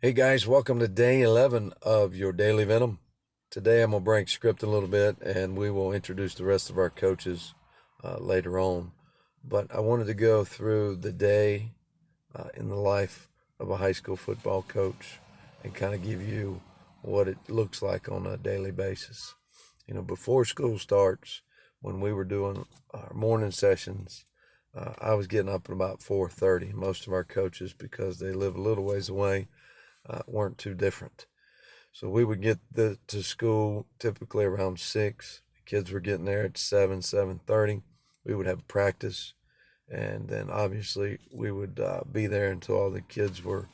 Hey guys, welcome to day 11 of your Daily Venom. Today I'm going to break script a little bit and we will introduce the rest of our coaches later on. But I wanted to go through the day in the life of a high school football coach and kind of give you what it looks like on a daily basis. You know, before school starts, when we were doing our morning sessions, I was getting up at about 4:30. Most of our coaches, because they live a little ways away, weren't too different. So we would get to school typically around 6. The kids were getting there at 7, 7:30. We would have practice, and then obviously we would be there until all the kids were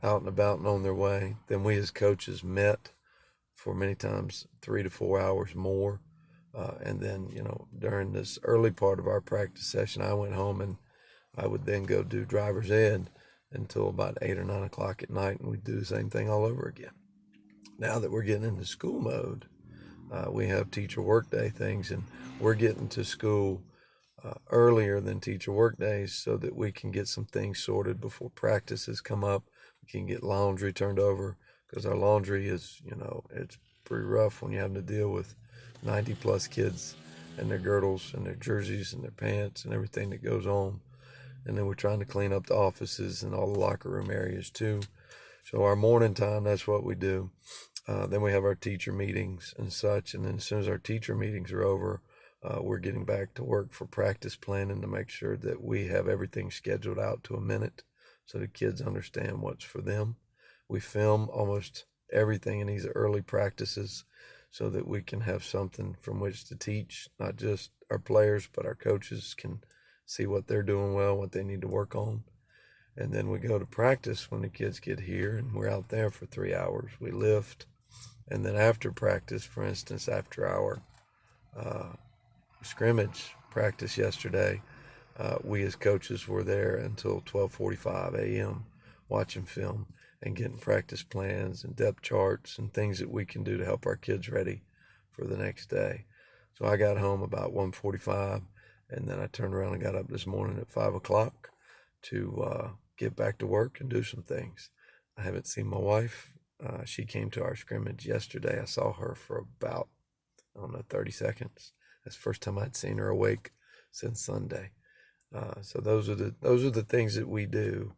out and about and on their way. Then we as coaches met for many times 3 to 4 hours more. And then, you know, during this early part of our practice session, I went home and I would then go do driver's ed until about 8 or 9 o'clock at night, and we'd do the same thing all over again. Now that we're getting into school mode, we have teacher workday things, and we're getting to school earlier than teacher work days so that we can get some things sorted before practices come up. We can get laundry turned over because our laundry is, you know, it's pretty rough when you have to deal with 90 plus kids and their girdles and their jerseys and their pants and everything that goes on. And then we're trying to clean up the offices and all the locker room areas too. So our morning time, that's what we do. Then we have our teacher meetings and such. And then as soon as our teacher meetings are over, we're getting back to work for practice planning to make sure that we have everything scheduled out to a minute so the kids understand what's for them. We film almost everything in these early practices so that we can have something from which to teach, not just our players, but our coaches can see what they're doing well, what they need to work on. And then we go to practice when the kids get here, and we're out there for 3 hours. We lift. And then after practice, for instance, after our scrimmage practice yesterday, we as coaches were there until 12:45 a.m. watching film and getting practice plans and depth charts and things that we can do to help our kids ready for the next day. So I got home about 1:45, and then I turned around and got up this morning at 5 o'clock to get back to work and do some things. I haven't seen my wife. She came to our scrimmage yesterday. I saw her for about, I don't know, 30 seconds. That's the first time I'd seen her awake since Sunday. So those are the things that we do,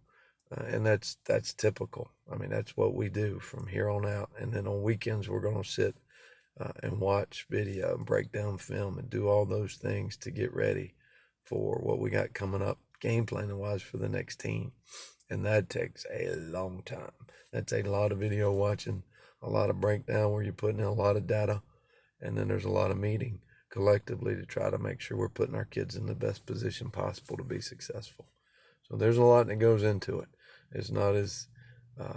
and that's typical. I mean, that's what we do from here on out. And then on weekends, we're going to sit and watch video and break down film and do all those things to get ready for what we got coming up, game planning wise, for the next team. And that takes a long time. That's a lot of video watching, a lot of breakdown where you're putting in a lot of data, and then there's a lot of meeting collectively to try to make sure we're putting our kids in the best position possible to be successful. So there's a lot that goes into it. It's not as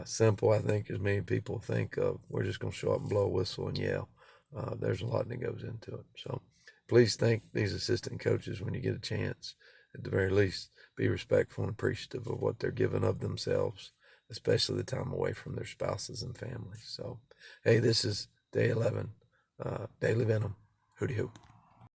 simple, I think, as many people think of. We're just going to show up and blow a whistle and yell. There's a lot that goes into it. So please thank these assistant coaches when you get a chance. At the very least, be respectful and appreciative of what they're giving of themselves, especially the time away from their spouses and families. So, hey, this is day 11, Daily Venom. Hooty hoop.